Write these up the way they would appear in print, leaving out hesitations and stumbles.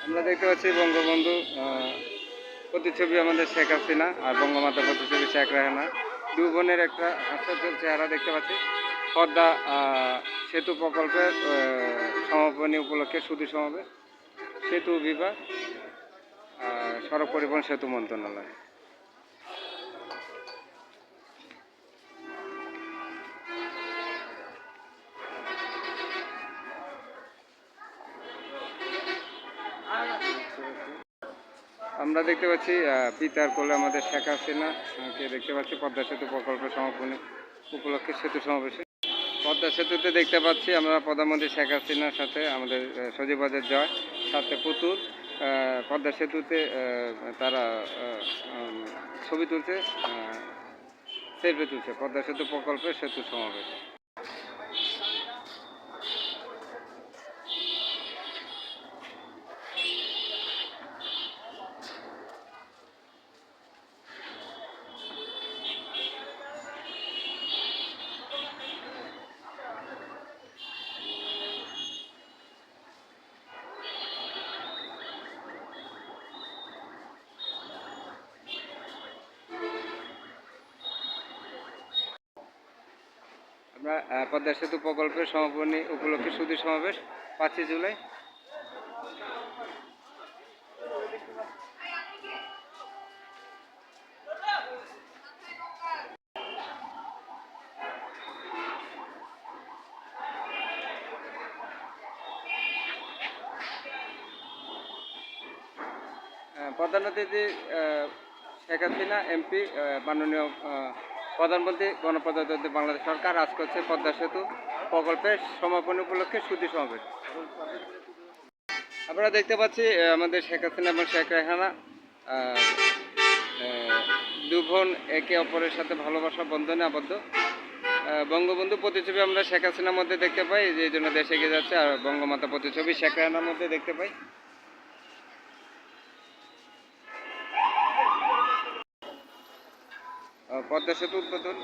আমরা দেখতে পাচ্ছি বঙ্গবন্ধু প্রতিচ্ছবি আমাদের শেখ হাসিনা আর বঙ্গমাতা প্রতিচ্ছবি শেখ রেহানা, দু বোনের একটা হাস্যজ্জ্বল চেহারা দেখতে পাচ্ছি। পদ্মা সেতু প্রকল্পের সমাপনী উপলক্ষে সুধী সমাবেশ, সেতু বিভাগ, সড়ক পরিবহন সেতু মন্ত্রণালয়। আমরা দেখতে পাচ্ছি পিতার কোলে আমাদের শেখ হাসিনাকে দেখতে পাচ্ছি পদ্মা সেতু প্রকল্পের সমাপনী উপলক্ষে সেতু সমাবেশে। পদ্মা সেতুতে দেখতে পাচ্ছি আমরা প্রধানমন্ত্রী শেখ হাসিনার সাথে আমাদের সজীবাদের জয়, সাথে পুতুল পদ্মা সেতুতে তারা ছবি তুলছে, সেলফি তুলছে পদ্মা সেতু প্রকল্পের সেতু সমাবেশ। আমরা পদ্মা সেতু প্রকল্পের সমাপনী উপলক্ষে সুধী সমাবেশ 5 জুলাই। প্রধান অতিথি শেখ হাসিনা এমপি, মাননীয় প্রধানমন্ত্রী গণপ্রজাতন্ত্রী বাংলাদেশ সরকার আজ করছে পদ্মা সেতু প্রকল্পের সমাপনী উপলক্ষে সুধী সমাবেশ। আমরা দেখতে পাচ্ছি আমাদের শেখ হাসিনা এবং শেখ রেহানা দু বোন একে অপরের সাথে ভালোবাসা বন্ধনে আবদ্ধ। বঙ্গবন্ধু প্রতিচ্ছবি আমরা শেখ হাসিনার মধ্যে দেখতে পাই, যে জন্য দেশ এগিয়ে যাচ্ছে, আর বঙ্গমাতা প্রতিচ্ছবি শেখ রেহানার মধ্যে দেখতে পাই। পদ্মা সেতু উদ্বোধন,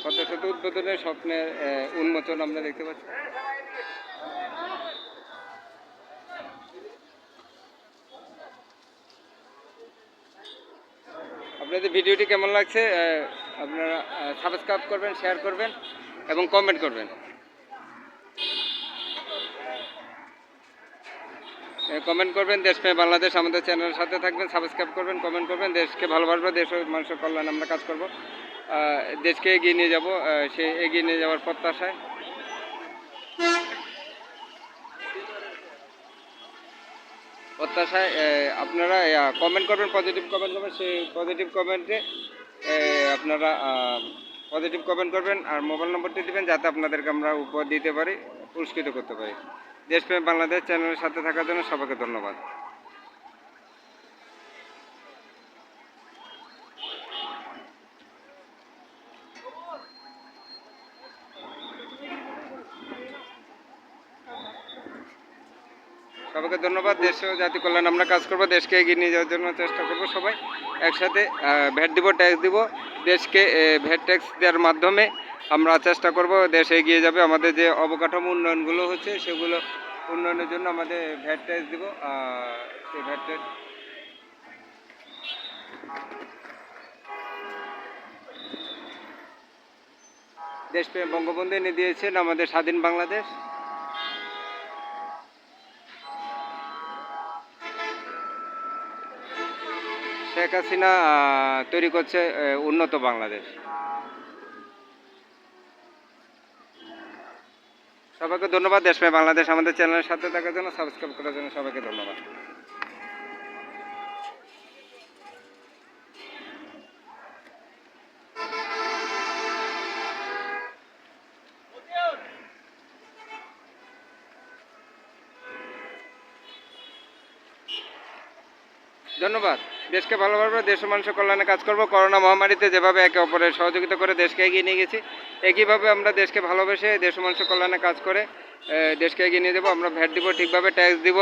পদ্মা সেতু উদ্বোধনের স্বপ্নের উন্মোচন আমরা দেখতে পাচ্ছি। আপনাদের ভিডিওটি কেমন লাগছে আপনারা সাবস্ক্রাইব করবেন, শেয়ার করবেন এবং কমেন্ট করবেন। কমেন্ট করবেন, দেশপ্রেম বাংলাদেশ আমাদের চ্যানেলের সাথে থাকবেন, সাবস্ক্রাইব করবেন, কমেন্ট করবেন। দেশকে ভালোবাসবো, দেশ মানুষের কল্যাণে আমরা কাজ করব, দেশকে এগিয়ে নিয়ে যাব, সে এগিয়ে নিয়ে যাওয়ার প্রত্যাশায়। আপনারা কমেন্ট করবেন, পজিটিভ কমেন্ট করবেন, সেই পজিটিভ কমেন্টে আপনারা পজিটিভ কমেন্ট করবেন আর মোবাইল নম্বরটি দেবেন, যাতে আপনাদেরকে আমরা উপহার দিতে পারি, পুরস্কৃত করতে পারি। দেশপ্রেম বাংলাদেশ চ্যানেলের সাথে থাকার জন্য সবাইকে ধন্যবাদ। সবাইকে ধন্যবাদ। দেশ ও জাতি কল্যাণ আমরা কাজ করব, দেশকে এগিয়ে নিয়ে যাওয়ার জন্য চেষ্টা করব। সবাই একসাথে ভ্যাট দিব, ট্যাক্স দিব। দেশকে ভ্যাট ট্যাক্স দেওয়ার মাধ্যমে আমরা চেষ্টা করব দেশ এগিয়ে যাবে। আমাদের যে অবকাঠামো উন্নয়নগুলো হচ্ছে, সেগুলো উন্নয়নের জন্য আমাদের ভ্যাট ট্যাক্স দিব। সেই ভ্যাট ট্যাক্স দেশপ্রেম বঙ্গবন্ধু এনে দিয়েছেন আমাদের স্বাধীন বাংলাদেশ। শেখ হাসিনা তৈরি করছে উন্নত বাংলাদেশ। সবাইকে ধন্যবাদ। দেশপ্রেম বাংলাদেশ আমাদের চ্যানেলের সাথে থাকার জন্য, সাবস্ক্রাইব করার জন্য সবাইকে ধন্যবাদ। ধন্যবাদ। দেশকে ভালোবাসবো, দেশ ও মানুষের কল্যাণে কাজ করব। করোনা মহামারীতে যেভাবে একে অপরের সহযোগিতা করে দেশকে এগিয়ে নিয়ে গেছি, একইভাবে আমরা দেশকে ভালোবেসে দেশ ও মানুষের কল্যাণে কাজ করে দেশকে এগিয়ে নিয়ে যাবো। আমরা ভ্যাট দিব, ঠিকভাবে ট্যাক্স দিব,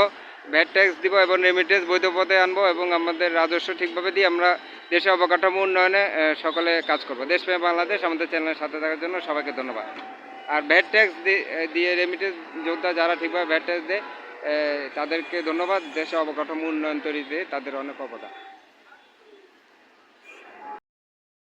ভ্যাট ট্যাক্স দিব এবং রেমিটেন্স বৈধ পথে আনবো এবং আমাদের রাজস্ব ঠিকভাবে দিয়ে আমরা দেশের অবকাঠামো উন্নয়নে সকলে কাজ করব। দেশপ্রেম বাংলাদেশ আমাদের চ্যানেলের সাথে থাকার জন্য সবাইকে ধন্যবাদ। আর ভ্যাট ট্যাক্স দিয়ে রেমিটেন্স যোদ্ধা যারা ঠিকভাবে ভ্যাট ট্যাক্স দেয় তাদেরকে ধন্যবাদ। দেশে অবকাঠামো উন্নয়ন তৈরিতে তাদের অনেক অবদান।